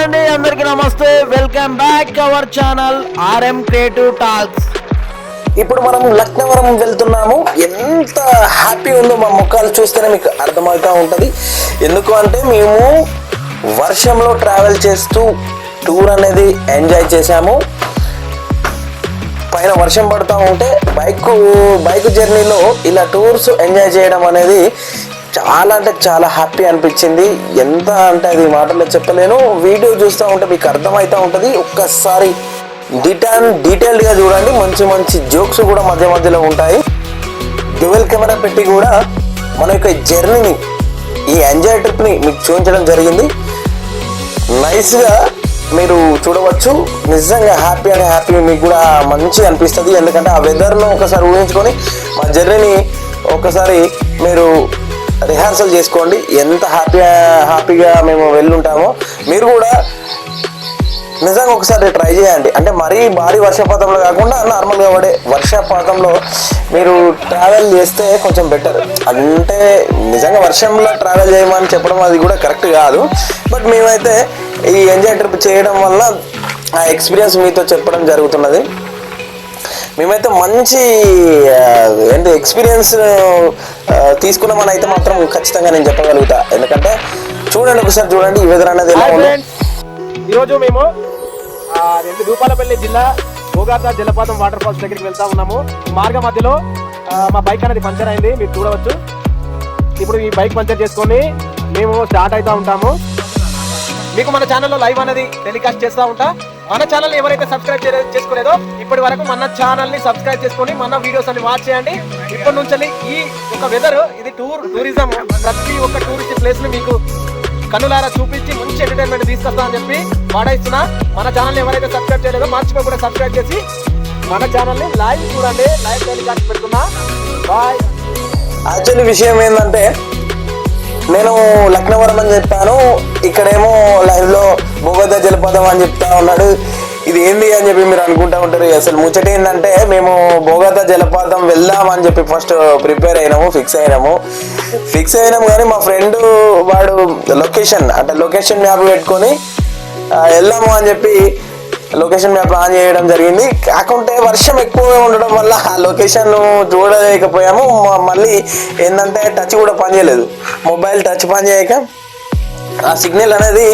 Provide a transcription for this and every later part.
అండి, అందరికీ నమస్తే. Welcome back our channel RM creative talks. ఇప్పుడు మనం లక్నవరం వెళ్తున్నాము. ఎంత హ్యాపీ ఉందో మా ముఖాలు చూస్తేనే మీకు అర్థమవుతూ ఉంటుంది. ఎందుకు అంటే మేము వర్షంలో ట్రావెల్ చేస్తూ టూర్ అనేది ఎంజాయ్ చేసాము. పైన వర్షం పడుతూ ఉంటే బైక్ జర్నీలో ఇలా టూర్స్ ఎంజాయ్ చేయడం అనేది చాలా అంటే చాలా హ్యాపీ అనిపించింది. ఎంత అంటే అది మాటల్లో చెప్పలేను. వీడియో చూస్తూ ఉంటే మీకు అర్థమవుతూ ఉంటుంది. ఒక్కసారి డీటెయిల్డ్గా చూడండి. మంచి మంచి జోక్స్ కూడా మధ్య మధ్యలో ఉంటాయి. డ్యూయల్ కెమెరా పెట్టి కూడా మన యొక్క జర్నీని, ఈ ఎంజాయ్ ట్రిప్ని మీకు చూపించడం జరిగింది. నైస్గా మీరు చూడవచ్చు. నిజంగా హ్యాపీ మీకు కూడా మంచిగా అనిపిస్తుంది. ఎందుకంటే ఆ వెదర్ను ఒకసారి ఊహించుకొని మా జర్నీని ఒకసారి మీరు రిహార్సల్ చేసుకోండి. ఎంత హ్యాపీగా మేము వెళ్ళుంటామో మీరు కూడా నిజంగా ఒకసారి ట్రై చేయండి. అంటే మరీ భారీ వర్షపాతంలో కాకుండా నార్మల్గా పడే వర్షపాతంలో మీరు ట్రావెల్ చేస్తే కొంచెం బెటర్. అంటే నిజంగా వర్షంలో ట్రావెల్ చేయమని చెప్పడం అది కూడా కరెక్ట్ కాదు. బట్ మేమైతే ఈ ఎంజాయ్ ట్రిప్ చేయడం వల్ల ఆ ఎక్స్పీరియన్స్ మీతో చెప్పడం జరుగుతున్నది. మేమైతే మంచి ఎక్స్పీరియన్స్ తీసుకున్నామని అయితే మాత్రం ఖచ్చితంగా నేను చెప్పగలుగుతా. ఎందుకంటే చూడండి, ఒకసారి చూడండి ఈ వెదర్ అనేది ఎలా ఉంది. ఈరోజు మేము భూపాలపల్లి జిల్లా భోగాత జలపాతం వాటర్ ఫాల్స్ దగ్గరికి వెళ్తా ఉన్నాము. మార్గ మధ్యలో మా బైక్ అనేది పంచర్ అయింది, మీరు చూడవచ్చు. ఇప్పుడు ఈ బైక్ పంచర్ చేసుకొని మేము స్టార్ట్ అవుతూ ఉంటాము. మీకు మన ఛానల్లో లైవ్ అనేది టెలికాస్ట్ చేస్తూ ఉంటా. మన ఛానల్ని ఎవరైతే సబ్స్క్రైబ్ చేసుకోలేదో ఇప్పటి వరకు మన ఛానల్ని సబ్స్క్రైబ్ చేసుకొని మన వీడియోస్ అన్ని వాచ్ చేయండి. ఇప్పటి నుంచి ఈ ఒక వెదర్, ఇది టూరిజం, ప్రతి ఒక్క టూరిస్ట్ ప్లేస్ని మీకు కన్నులారా చూపించి మంచి ఎంటర్టైన్మెంట్ తీసుకొస్తా అని చెప్పి వాడేస్తున్నా. మన ఛానల్ని ఎవరైతే సబ్స్క్రైబ్ చేయలేదో మర్చిపోయి కూడా సబ్స్క్రైబ్ చేసి మన ఛానల్ని లైవ్ చూడండి. లైవ్ టెలికాస్ట్ పెడుతున్నా. బాయ్. యాక్చువల్లీ విషయం ఏంటంటే, నేను లక్నవరం అని చెప్పాను, ఇక్కడేమో లైవ్లో భూగత జలపాతం అని చెప్తా ఉన్నాడు. ఇది ఏంది అని చెప్పి మీరు అనుకుంటూ ఉంటారు. అసలు ముచ్చట ఏంటంటే, మేము భూగత జలపాతం వెళ్దామని చెప్పి ఫస్ట్ ప్రిపేర్ అయినాము, ఫిక్స్ అయినాము. కానీ మా ఫ్రెండ్ వాడు లొకేషన్ మ్యాప్ పెట్టుకొని వెళ్దాము అని చెప్పి లొకేషన్ మ్యాప్ ఆన్ చేయడం జరిగింది. కాకుంటే వర్షం ఎక్కువగా ఉండడం వల్ల ఆ లొకేషన్ చూడలేకపోయాము. మళ్ళీ ఏంటంటే టచ్ కూడా పనిచేయలేదు, మొబైల్ టచ్ పనిచేయక ఆ సిగ్నల్ అనేది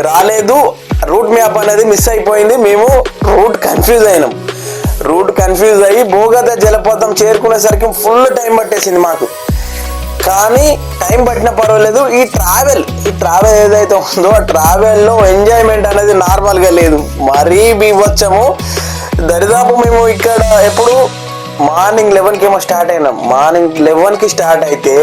రాలేదు. రూట్ మ్యాప్ అనేది మిస్ అయిపోయింది. మేము రూట్ కన్ఫ్యూజ్ అయ్యి భూగత జలపాతం చేరుకునేసరికి ఫుల్ టైం పట్టేసింది మాకు. కానీ టైం పట్టినా పర్వాలేదు. ఈ ట్రావెల్ ఏదైతే ఉందో ఆ ట్రావెల్లో ఎంజాయ్మెంట్ అనేది నార్మల్గా లేదు, మరీ బీభత్సము. దరిదాపు మేము ఇక్కడ ఎప్పుడు మార్నింగ్ 11కి ఏమో స్టార్ట్ అయినాం. మార్నింగ్ 11కి స్టార్ట్ అయితే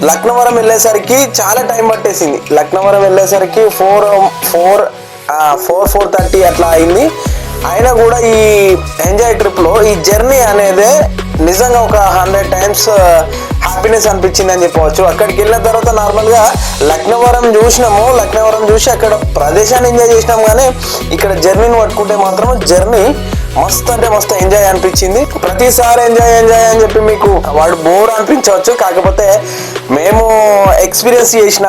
లక్నవరం వెళ్ళేసరికి చాలా టైం పట్టేసింది. లక్నవరం వెళ్ళేసరికి 4:30 అట్లా అయింది. అయినా కూడా ఈ ఎంజాయ్ ట్రిప్లో ఈ జర్నీ అనేది నిజంగా ఒక 100 times హ్యాపీనెస్ అనిపించింది అని చెప్పవచ్చు. అక్కడికి వెళ్ళిన తర్వాత నార్మల్గా లక్నవరం చూసి అక్కడ ప్రదేశాన్ని ఎంజాయ్ చేసినాం. కానీ ఇక్కడ జర్నీని పట్టుకుంటే మాత్రం జర్నీ మస్తు అంటే మస్తు ఎంజాయ్ అనిపించింది. ప్రతిసారి ఎంజాయ్ అని చెప్పి మీకు వాడు బోర్ అనిపించవచ్చు. కాకపోతే మేము ఎక్స్పీరియన్స్ చేసిన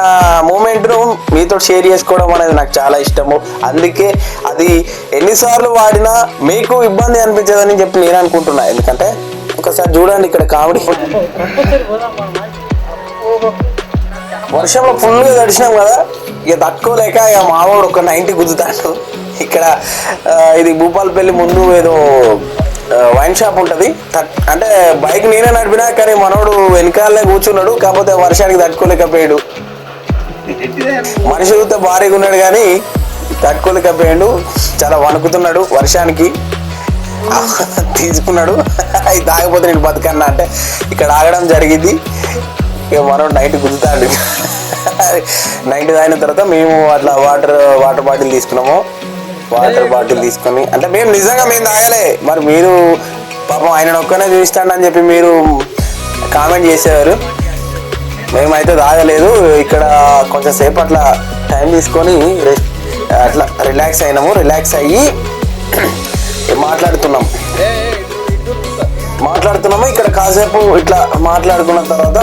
మూమెంట్ను మీతో షేర్ చేసుకోవడం అనేది నాకు చాలా ఇష్టము. అందుకే అది ఎన్నిసార్లు వాడినా మీకు ఇబ్బంది అనిపించదని చెప్పి నేను అనుకుంటున్నా. ఎందుకంటే ఒకసారి చూడండి ఇక్కడ కామెడీ. వర్షంలో ఫుల్గా తడిచినాం కదా, ఇక తట్టుకోలేక ఇక మావాడు ఒక 90 గుద్దుతాడు. ఇక్కడ ఇది భూపాలపల్లి ముందు ఏదో వైన్ షాప్ ఉంటుంది. అంటే బైక్ నేనే నడిపినా, కానీ మనోడు వెనకాలనే కూర్చున్నాడు. కాకపోతే వర్షానికి తట్టుకోలేకపోయాడు. మనిషి చూస్తే భారీగా ఉన్నాడు కానీ తట్టుకోలేకపోయాడు. చాలా వణుకుతున్నాడు వర్షానికి. తీసుకున్నాడు, అది తాగకపోతే నేను బతుకన్నా అంటే ఇక్కడ ఆగడం జరిగింది. ఇక మనం నైట్ గుద్దుతాడు. 90 తాగిన తర్వాత మేము అట్లా వాటర్ బాటిల్ తీసుకున్నాము. వాటర్ బాటిల్ తీసుకొని అంటే మేము తాగలే. మరి మీరు పాపం ఆయన ఒక్కనే చూపిస్తాడని చెప్పి మీరు కామెంట్ చేసేవారు. మేమైతే తాగలేదు. ఇక్కడ కొంచెం సేపు అట్లా టైం తీసుకొని అట్లా రిలాక్స్ అయ్యి మాట్లాడుతున్నాము. ఇక్కడ కాసేపు ఇట్లా మాట్లాడుకున్న తర్వాత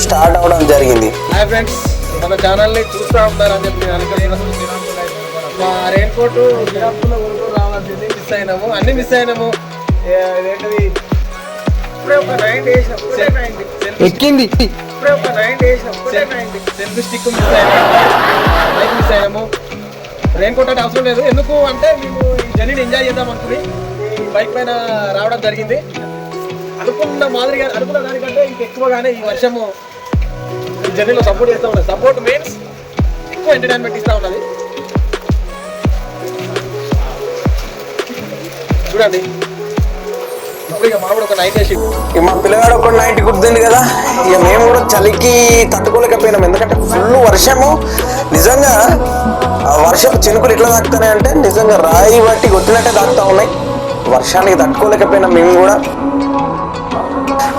స్టార్ట్ అవ్వడం జరిగింది. హాయ్ ఫ్రెండ్స్, మన ఛానల్ని చూస్తూ ఉంటారని చెప్పి రెయిన్ కోట్ గిరాఫ్లో కొనుక్కొని రావాల్సింది మిస్ అయినాము, అన్ని మిస్ అయినాము. ఇదేంటిది ఇప్పుడే ఒక 90 ఎక్కింది ఇప్పుడే ఒక 90 సెల్ఫీ స్టిక్ మిస్ అయినాము. రెయిన్ కోట్ అంటే అవసరం లేదు, ఎందుకు అంటే మేము ఈ జర్నీని ఎంజాయ్ చేద్దాం అనుకుని ఈ బైక్ పైన రావడం జరిగింది. అనుకున్న దానికంటే ఇంకెక్కువగానే ఈ వర్షము ఈ జర్నీలో సపోర్ట్ చేస్తూ ఉంటుంది. సపోర్ట్ మీన్స్ ఎక్కువ ఎంటర్టైన్మెంట్ ఇస్తూ ఉంటుంది. చూడండి ఇక మా కూడా ఒక 90 షీట్, ఇక మా పిల్లగాడు ఒక 90 కుట్టింది కదా. ఇక మేము కూడా చలికి తట్టుకోలేకపోయినాం, ఎందుకంటే ఫుల్ వర్షము. నిజంగా ఆ వర్షపు చినుకులు ఎట్లా తాకుతున్నాయి అంటే నిజంగా రాయి బట్టి కొట్టినట్టే తాకుతా ఉన్నాయి. వర్షానికి తట్టుకోలేకపోయినాం మేము కూడా.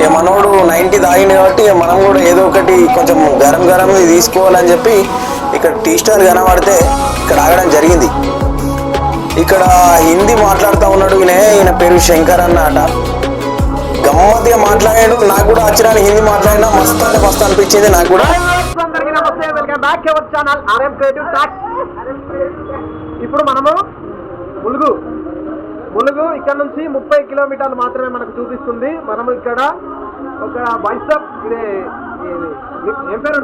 ఇక మనోడు 90 తాగింది కాబట్టి ఇక మనం కూడా ఏదో ఒకటి కొంచెం గరం తీసుకోవాలని చెప్పి ఇక్కడ టీ స్టాల్ కనబడితే ఇక్కడ ఆగడం జరిగింది. ఇక్కడ హిందీ మాట్లాడుతూ ఉన్నాడు ఈయన పేరు శంకర్ అన్నట. గమ్మత్తుగా మాట్లాడాడు, నాకు కూడా ఆశ్చర్యాన్ని హిందీ మాట్లాడినా మస్తు అంటే మస్తు అనిపించింది నాకు కూడా. ఇప్పుడు మనము ములుగు ఇక్కడ నుంచి 30 కిలోమీటర్లు మాత్రమే మనకు చూపిస్తుంది. మనము ఇక్కడ ఒక బైసప్ ఇదే ఏం పేరు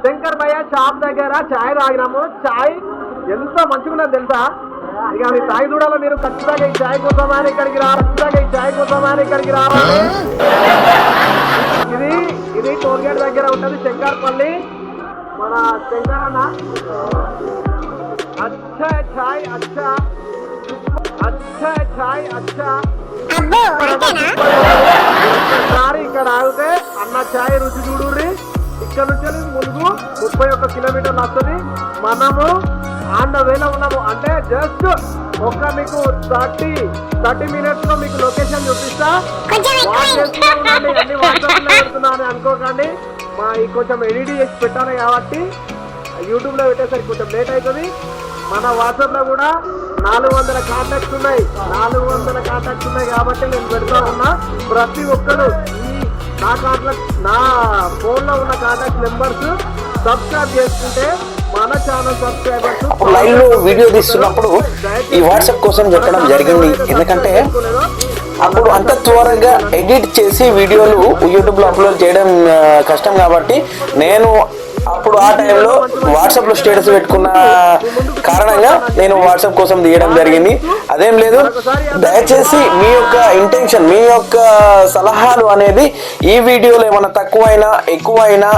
శంకర్ భయ్య షాప్ దగ్గర చాయ్ తాగినాము. చాయ్ ఎంత మంచిగా ఉన్నది తెలుసా. ఇక అది తాగి చూడాలి మీరు. ఖచ్చితంగా ఈ చాయ్ కోసమని ఇక్కడికి రావాలి. ఇది టోల్గేట్ దగ్గర ఉంటుంది, శంకర్పల్లి. మన శంకర్ అన్న अच्छा चाय ఒకసారి ఇక్కడ ఆగితే అన్న చాయ్ రుచి చూడుర్రి. ఇక్కడ నుంచి ములుగు 31 కిలోమీటర్లు వస్తుంది. మనము ఆన్ ద వేలో ఉన్నాము. అంటే జస్ట్ ఒక మీకు 30 మినిట్స్ లో మీకు లొకేషన్ చూపిస్తా. ఉండండి, అన్ని వాట్సాప్ లో పెడుతున్నా అని అనుకోకండి. మా ఈ కొంచెం ఎడిట్ చేసి పెట్టాలి కాబట్టి యూట్యూబ్ లో పెట్టేసరికి కొంచెం లేట్ అవుతుంది. మన వాట్సాప్ లో కూడా 400 కాంటాక్ట్స్ ఉన్నాయి. 400 కాంటాక్ట్స్ ఉన్నాయి కాబట్టి నేను పెడతా ఉన్నా. ప్రతి ఒక్కరు నా ఫోన్ లో ఉన్న కాంటాక్ట్ నెంబర్స్ సబ్స్క్రైబ్ చేసుకుంటే మన ఛానల్ సబ్స్క్రైబర్స్. లైవ్ లో వీడియో తీస్తున్నప్పుడు ఈ వాట్సాప్ కోసం చెప్పడం జరిగింది, ఎందుకంటే అప్పుడు అంత త్వరగా ఎడిట్ చేసి వీడియోలు యూట్యూబ్ లో అప్లోడ్ చేయడం కష్టం కాబట్టి నేను అప్పుడు ఆ టైంలో వాట్సాప్ లో స్టేటస్ పెట్టుకున్న కారణంగా నేను వాట్సాప్ కోసం తీయడం జరిగింది. అదేం లేదు, దయచేసి మీ యొక్క ఇంటెన్షన్, మీ యొక్క సలహాలు అనేది ఈ వీడియోలో ఏమైనా తక్కువైనా ఎక్కువైనా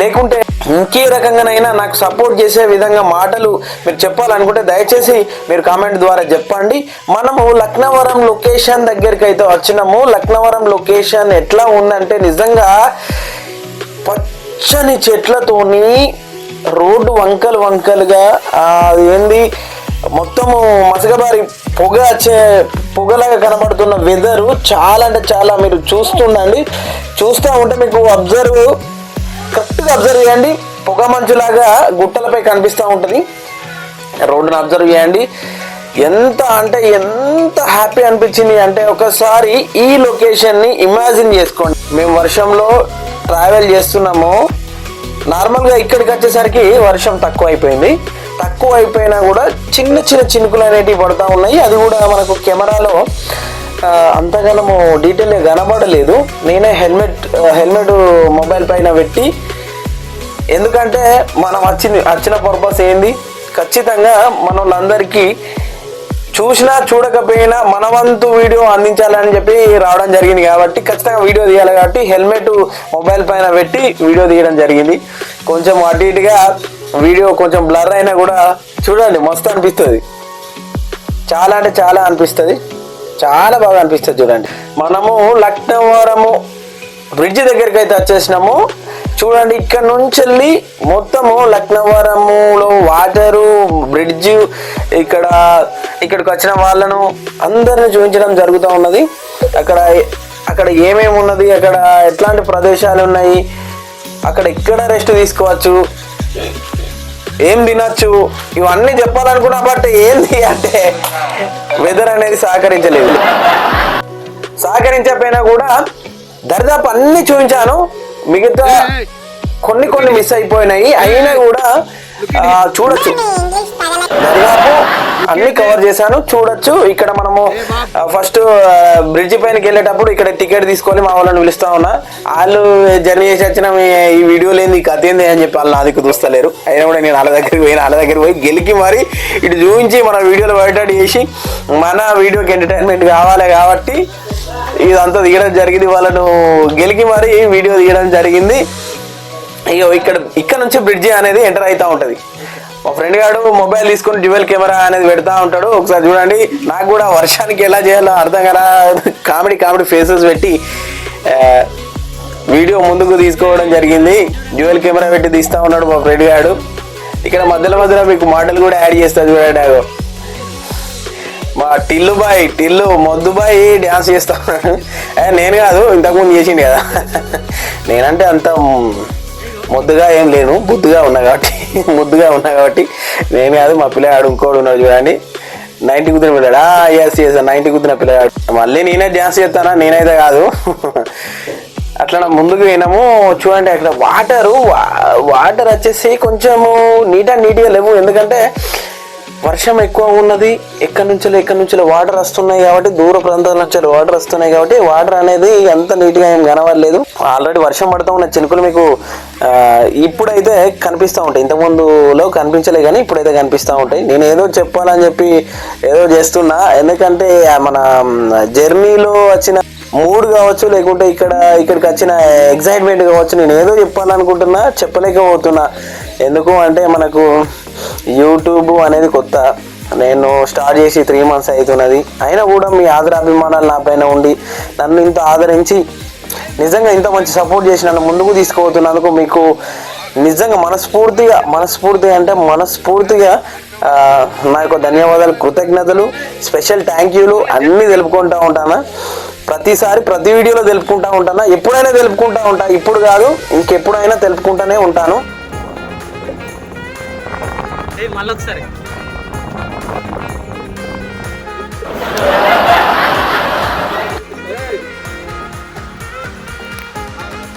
లేకుంటే ఇంకే రకంగానైనా నాకు సపోర్ట్ చేసే విధంగా మాటలు మీరు చెప్పాలనుకుంటే దయచేసి మీరు కామెంట్ ద్వారా చెప్పండి. మనము లక్నవరం లొకేషన్ దగ్గరికి అయితే వచ్చినాము. లక్నవరం లొకేషన్ ఎట్లా ఉందంటే నిజంగా పచ్చని చెట్లతోని రోడ్డు వంకలుగా ఏంది మొత్తము మసకబారి పొగలాగా కనబడుతున్న వెదరు చాలా అంటే చాలా మీరు చూస్తూ ఉంటే మీకు కరెక్ట్గా అబ్జర్వ్ చేయండి. పొగ మంచులాగా గుట్టలపై కనిపిస్తూ ఉంటుంది. రోడ్డును అబ్జర్వ్ చేయండి. ఎంత హ్యాపీ అనిపించింది అంటే ఒకసారి ఈ లొకేషన్ని ఇమాజిన్ చేసుకోండి. మేము వర్షంలో ట్రావెల్ చేస్తున్నాము. నార్మల్గా ఇక్కడికి వచ్చేసరికి వర్షం తక్కువ అయిపోయినా కూడా చిన్న చినుకులు అనేటివి పడుతూ ఉన్నాయి. అది కూడా మనకు కెమెరాలో అంతగానము డీటెయిల్గా కనబడలేదు. నేనే హెల్మెట్ మొబైల్ పైన పెట్టి, ఎందుకంటే మనం వచ్చిన పర్పస్ ఏంది, ఖచ్చితంగా మన వాళ్ళందరికీ చూసినా చూడకపోయినా మన వంతు వీడియో అందించాలని చెప్పి రావడం జరిగింది కాబట్టి ఖచ్చితంగా వీడియో తీయాలి కాబట్టి హెల్మెట్ మొబైల్ పైన పెట్టి వీడియో తీయడం జరిగింది. కొంచెం అటు ఇటుగా వీడియో కొంచెం బ్లర్ అయినా కూడా చూడండి మస్తు అనిపిస్తుంది. చాలా అంటే చాలా అనిపిస్తుంది, చాలా బాగా అనిపిస్తుంది. చూడండి, మనము లక్నవరము బ్రిడ్జ్ దగ్గరికి అయితే వచ్చేసినాము. చూడండి, ఇక్కడ నుంచి వెళ్ళి మొత్తము లక్నవరములో వాటరు, బ్రిడ్జ్, ఇక్కడికి వచ్చిన వాళ్ళను అందరిని చూపించడం జరుగుతూ ఉన్నది. అక్కడ ఏమేమి ఉన్నది, అక్కడ ఎట్లాంటి ప్రదేశాలు ఉన్నాయి, అక్కడ ఎక్కడ రెస్ట్ తీసుకోవచ్చు, ఏం తినచ్చు, ఇవన్నీ చెప్పాలనుకున్నా. బట్ ఏంది అంటే వెదర్ అనేది సహకరించకపోయినా కూడా దరిదాపు అన్ని చూపించాను. మిగతా కొన్ని మిస్ అయిపోయినాయి, అయినా కూడా చూడొచ్చు. దాదాపు అన్ని కవర్ చేశాను, చూడొచ్చు. ఇక్కడ మనము ఫస్ట్ బ్రిడ్జి పైనకి వెళ్ళేటప్పుడు ఇక్కడ టికెట్ తీసుకొని మా వాళ్ళని పిలుస్తా ఉన్నా. వాళ్ళు జర్నీ చేసి వచ్చిన ఈ వీడియో లేని కథ ఏంది అని చెప్పి వాళ్ళు నా దిక్కు చూస్తలేరు. అయినా కూడా నేను వాళ్ళ దగ్గరికి పోయి గెలికి మరి ఇటు చూపించి మన వీడియోలో బయటడి చేసి మన వీడియోకి ఎంటర్టైన్మెంట్ కావాలి కాబట్టి ఇదంతా తీయడం జరిగింది. వాళ్ళను గెలికి మరి వీడియో తీయడం జరిగింది. ఇక్కడ నుంచి బ్రిడ్జి అనేది ఎంటర్ అవుతూ ఉంటుంది. మా ఫ్రెండ్ గారు మొబైల్ తీసుకొని డ్యూయల్ కెమెరా అనేది పెడతా ఉంటాడు. ఒకసారి చూడండి, నాకు కూడా వర్షానికి ఎలా చేయాలో అర్థం కదా, కామెడీ ఫేసెస్ పెట్టి వీడియో ముందుకు తీసుకోవడం జరిగింది. డ్యూయల్ కెమెరా పెట్టి తీస్తూ ఉన్నాడు మా ఫ్రెండ్ గారు. ఇక్కడ మధ్యలో మీకు మాటలు కూడా యాడ్ చేస్తా చూడండి. మా టిల్లు మొద్దుబాయ్ డ్యాన్స్ చేస్తా ఉన్నాడు. నేను కాదు, ఇంతకుముందు చేసిండు కదా. నేనంటే అంత ముద్దుగా ఏం లేను, ముద్దుగా ఉన్నా కాబట్టి నేను కాదు, మా పిల్లగాడు ఇంకోడు ఉన్నాడు చూడండి, 90 కుదిరిన పిల్లాడు. ఎస్ 90 కుదిరిన పిల్లగాడు. మళ్ళీ నేనే డ్యాన్స్ చేస్తానా, నేనైతే కాదు. అట్లా ముందుకు పోయినాము. చూడండి అక్కడ వాటర్ వచ్చేసి కొంచెము నీట్గా లేవు, ఎందుకంటే వర్షం ఎక్కువ ఉన్నది. ఎక్కడి నుంచో వాటర్ వస్తున్నాయి కాబట్టి, దూర ప్రాంతాల నుంచి వాటర్ వస్తున్నాయి కాబట్టి వాటర్ అనేది అంత నీట్గా ఏం కనవట్లేదు. ఆల్రెడీ వర్షం పడుతూ ఉన్న చినుకులు మీకు ఇప్పుడైతే కనిపిస్తూ ఉంటాయి. ఇంతకుముందులో కనిపించలే కానీ ఇప్పుడైతే కనిపిస్తూ ఉంటాయి. నేను ఏదో చెప్పాలని చెప్పి ఏదో చేస్తున్నా, ఎందుకంటే మన జర్నీలో వచ్చిన మూడ్ కావచ్చు, లేకుంటే ఇక్కడికి వచ్చిన ఎగ్జైట్మెంట్ కావచ్చు, నేను ఏదో చెప్పాలనుకుంటున్నా, చెప్పలేకపోతున్నా. ఎందుకు అంటే మనకు యూట్యూబ్ అనేది కొత్త, నేను స్టార్ట్ చేసి 3 months అవుతున్నది. అయినా కూడా మీ ఆదరాభిమానాలు నా పైన ఉండి నన్ను ఇంత ఆదరించి నిజంగా ఇంత మంచి సపోర్ట్ చేసి నన్ను ముందుకు తీసుకుపోతున్నందుకు మీకు నిజంగా మనస్ఫూర్తిగా నా యొక్క ధన్యవాదాలు, కృతజ్ఞతలు, స్పెషల్ థ్యాంక్ యూలు అన్నీ తెలుపుకుంటూ ఉంటాను. ప్రతి వీడియోలో తెలుపుకుంటూ ఉంటాను. ఎప్పుడైనా తెలుపుకుంటూ ఉంటా, ఇప్పుడు కాదు ఇంకెప్పుడైనా తెలుపుకుంటూనే ఉంటాను. మళ్ళొకసారి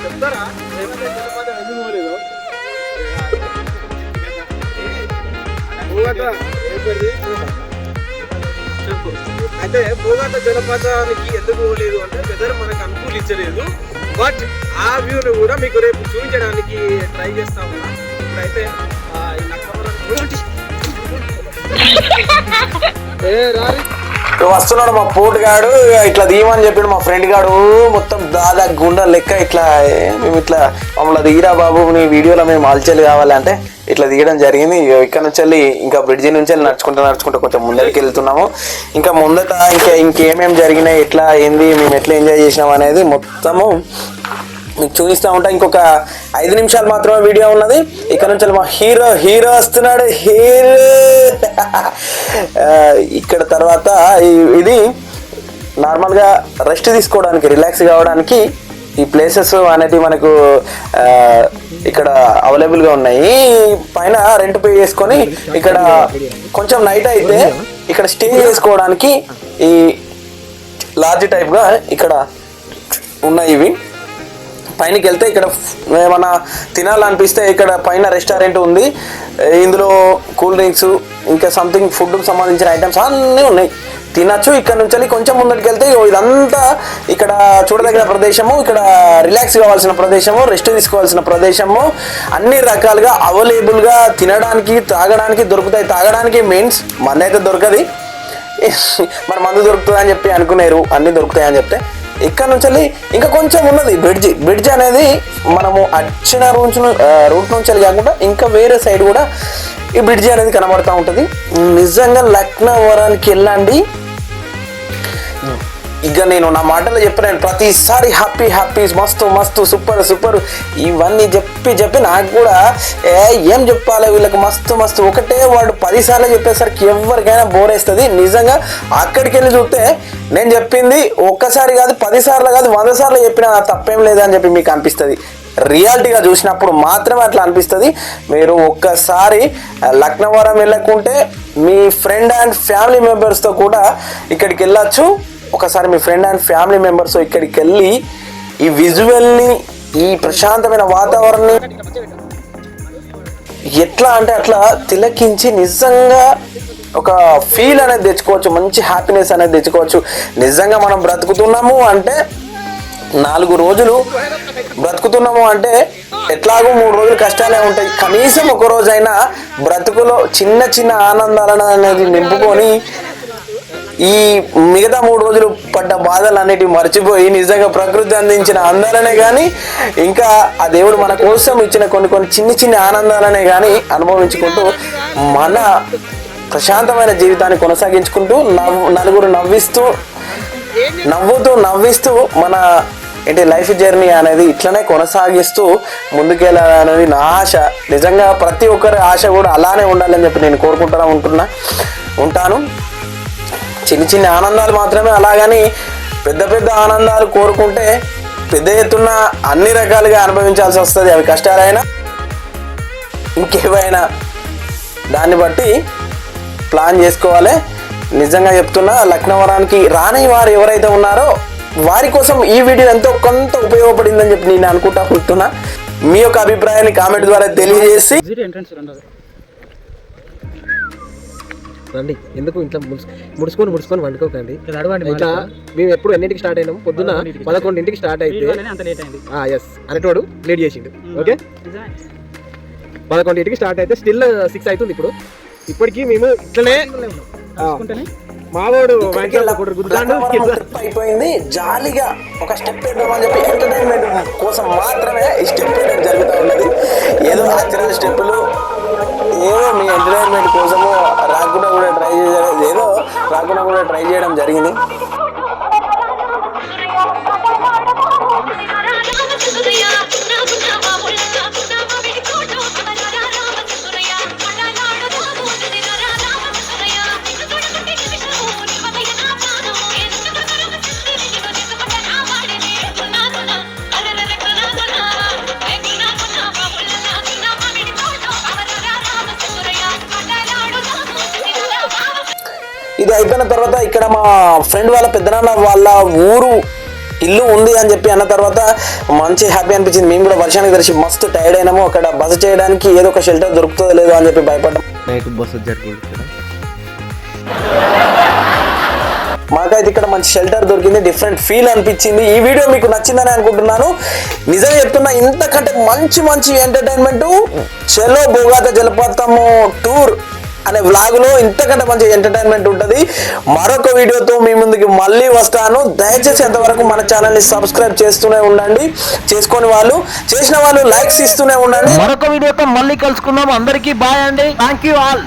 చెప్తారా ఎందుకు పోలేదు? చెప్పు. అయితే భూగత జలపాతానికి ఎందుకు పోలేదు అంటే వెదర్ మనకు అనుకూలించలేదు. బట్ ఆ వ్యూను కూడా మీకు రేపు చూపించడానికి ట్రై చేస్తా ఉన్నా. ఇప్పుడైతే వస్తున్నాడు మా పోటుగాడు, ఇట్లా తీయమని చెప్పాడు మా ఫ్రెండ్ గాడు. మొత్తం దాదాపు గుండె లెక్క మేము మమ్మల్ని తీరా బాబు, నీ వీడియోలో మేము అల్చలు కావాలంటే ఇట్లా తీయడం జరిగింది. ఇక్కడ నుంచి వెళ్ళి ఇంకా బ్రిడ్జి నుంచి వెళ్ళి నడుచుకుంటూ కొంచెం ముందరికి వెళ్తున్నాము. ఇంకా ముందట ఇంకేమేమి జరిగినాయి, ఎట్లా ఏంది, మేము ఎట్లా ఎంజాయ్ చేసినాం అనేది మొత్తము మీకు చూపిస్తూ ఉంటా. ఇంకొక 5 నిమిషాలు మాత్రమే వీడియో ఉన్నది. ఇక్కడ నుంచి మా హీరో వస్తున్నాడు. ఇక్కడ తర్వాత ఇది నార్మల్గా రెస్ట్ తీసుకోవడానికి, రిలాక్స్ కావడానికి ఈ ప్లేసెస్ అనేవి మనకు ఇక్కడ అవైలబుల్గా ఉన్నాయి. పైన రెంట్ పే చేసుకొని ఇక్కడ కొంచెం నైట్ అయితే ఇక్కడ స్టే చేసుకోవడానికి ఈ లాడ్జ్ టైప్గా ఇక్కడ ఉన్నాయి. ఇవి పైనకి వెళ్తే ఇక్కడ ఏమన్నా తినాలనిపిస్తే ఇక్కడ పైన రెస్టారెంట్ ఉంది. ఇందులో కూల్ డ్రింక్స్ ఇంకా సంథింగ్ ఫుడ్కి సంబంధించిన ఐటమ్స్ అన్నీ ఉన్నాయి, తినచ్చు. ఇక్కడ నుంచి కొంచెం ముందరికి వెళ్తే ఇదంతా ఇక్కడ చూడదగిన ప్రదేశము, ఇక్కడ రిలాక్స్ కావాల్సిన ప్రదేశము, రెస్ట్ తీసుకోవాల్సిన ప్రదేశము, అన్ని రకాలుగా అవైలబుల్గా తినడానికి తాగడానికి దొరుకుతాయి. తాగడానికి మీన్స్ మందు అయితే దొరకది, మరి మందు దొరుకుతుంది అని చెప్పి అనుకునేరు, అన్నీ దొరుకుతాయి అని చెప్తే ఇక్కడ నుంచి ఇంకా కొంచెం ఉన్నది బ్రిడ్జ్ అనేది. మనము వచ్చిన రూట్ నుంచి కాకుండా ఇంకా వేరే సైడ్ కూడా ఈ బ్రిడ్జి అనేది కనబడుతూ ఉంటుంది. నిజంగా లక్నవరానికి వెళ్ళండి. ఇక నేను నా మాటలో చెప్పాను, ప్రతిసారి హ్యాపీ మస్తు సూపర్ ఇవన్నీ చెప్పి నాకు కూడా ఏం చెప్పాలి వీళ్ళకి, మస్తు ఒకటే వాడు 10 సార్లు చెప్పేసరికి ఎవరికైనా బోర్ వేస్తుంది. నిజంగా అక్కడికి వెళ్ళి చూస్తే నేను చెప్పింది ఒక్కసారి కాదు, 10 సార్లు కాదు, 100 సార్లు చెప్పినా తప్పేం లేదని చెప్పి మీకు అనిపిస్తుంది. రియాలిటీగా చూసినప్పుడు మాత్రమే అట్లా అనిపిస్తుంది. మీరు ఒక్కసారి లక్నవరం వెళ్ళకుంటే మీ ఫ్రెండ్ అండ్ ఫ్యామిలీ మెంబర్స్తో కూడా ఇక్కడికి వెళ్ళచ్చు. ఒకసారి మీ ఫ్రెండ్ అండ్ ఫ్యామిలీ మెంబర్స్ ఇక్కడికి వెళ్ళి ఈ విజువల్ని ఈ ప్రశాంతమైన వాతావరణాన్ని ఎట్లా అంటే అట్లా తిలకించి నిజంగా ఒక ఫీల్ అనేది తెచ్చుకోవచ్చు, మంచి హ్యాపీనెస్ అనేది తెచ్చుకోవచ్చు. నిజంగా మనం బ్రతుకుతున్నాము అంటే 4 రోజులు బ్రతుకుతున్నాము అంటే ఎట్లాగో 3 రోజులు కష్టాలే ఉంటాయి. కనీసం ఒక రోజైనా బ్రతుకులో చిన్న చిన్న ఆనందాలను అనేది నింపుకొని ఈ మిగతా 3 రోజులు పడ్డ బాధలు అన్నిటివి మర్చిపోయి నిజంగా ప్రకృతి అందించిన అందాలనే కానీ ఇంకా ఆ దేవుడు మన కోసం ఇచ్చిన కొన్ని చిన్న ఆనందాలనే కానీ అనుభవించుకుంటూ మన ప్రశాంతమైన జీవితాన్ని కొనసాగించుకుంటూ నలుగురు నవ్విస్తూ మన లైఫ్ జర్నీ అనేది ఇట్లనే కొనసాగిస్తూ ముందుకెళ్ళాలనేది నా ఆశ. నిజంగా ప్రతి ఒక్కరి ఆశ కూడా అలానే ఉండాలని చెప్పి నేను ఉంటాను. చిన్న ఆనందాలు మాత్రమే, అలాగని పెద్ద ఆనందాలు కోరుకుంటే పెద్ద ఎత్తున అన్ని రకాలుగా అనుభవించాల్సి వస్తుంది. అవి కష్టాలైనా ఇంకేవైనా దాన్ని బట్టి ప్లాన్ చేసుకోవాలి. నిజంగా చెప్తున్నా, లక్నవరానికి రాని వారు ఎవరైతే ఉన్నారో వారి కోసం ఈ వీడియో ఎంతో కొంత ఉపయోగపడిందని చెప్పి నేను అనుకుంటున్నా. మీ యొక్క అభిప్రాయాన్ని కామెంట్ ద్వారా తెలియజేసి రండి. ఎందుకు ఇంట్లో ముడుచుకొని వండుకోకండి. ఇట్లా మేము ఎప్పుడు ఎన్నింటికి స్టార్ట్ అయినాము? పొద్దున్న 11ంటికి స్టార్ట్ అయితే ఎస్ అనేటోడు లేట్ చేసిండు. ఓకే, 11ంటికి స్టార్ట్ అయితే స్టిల్ 6 అవుతుంది. ఇప్పటికీ మేము ఇట్లనే మావాడు అయిపోయింది. జాలీగా ఒక స్టెప్ వేద్దామని చెప్పి ఎంటర్టైన్మెంట్ కోసం మాత్రమే ఈ స్టెప్ వేయడం జరుగుతూ ఉన్నది. ఏదో ఆశ్చర్య స్టెప్పులు, ఏదో మీ ఎంటర్టైన్మెంట్ కోసము రాకుండా కూడా ట్రై చేయడం జరిగింది. ఇది అయిపోయిన తర్వాత ఇక్కడ మా ఫ్రెండ్ వాళ్ళ పెద్దనాన్న వాళ్ళ ఊరు ఇల్లు ఉంది అని చెప్పి అన్న తర్వాత మంచి హ్యాపీ అనిపించింది. మేము కూడా వర్షానికి తెలిసి మస్తు టైర్డ్ అయినాము. అక్కడ బస చేయడానికి ఏదో ఒక షెల్టర్ దొరుకుతుందో లేదో అని చెప్పి భయపడ్డాం. నైట్ బస్సు జరిగింది. మాకైతే ఇక్కడ మంచి షెల్టర్ దొరికింది, డిఫరెంట్ ఫీల్ అనిపించింది. ఈ వీడియో మీకు నచ్చిందని అనుకుంటున్నాను. నిజంగా చెప్తున్నా, ఇంతకంటే మంచి ఎంటర్టైన్మెంట్ చలో బోగాత జలపాతము టూర్ అనే వ్లాగ్లో ఇంతకంటే మంచి ఎంటర్టైన్మెంట్ ఉంటుంది. మరొక వీడియోతో మీ ముందుకి మళ్ళీ వస్తాను. దయచేసి ఎంతవరకు మన ఛానల్ని సబ్స్క్రైబ్ చేస్తూనే ఉండండి. చేసిన వాళ్ళు లైక్స్ ఇస్తూనే ఉండండి. మరొక వీడియోతో మళ్ళీ కలుసుకుందాం. అందరికీ బాయ్ అండి. Thank you all.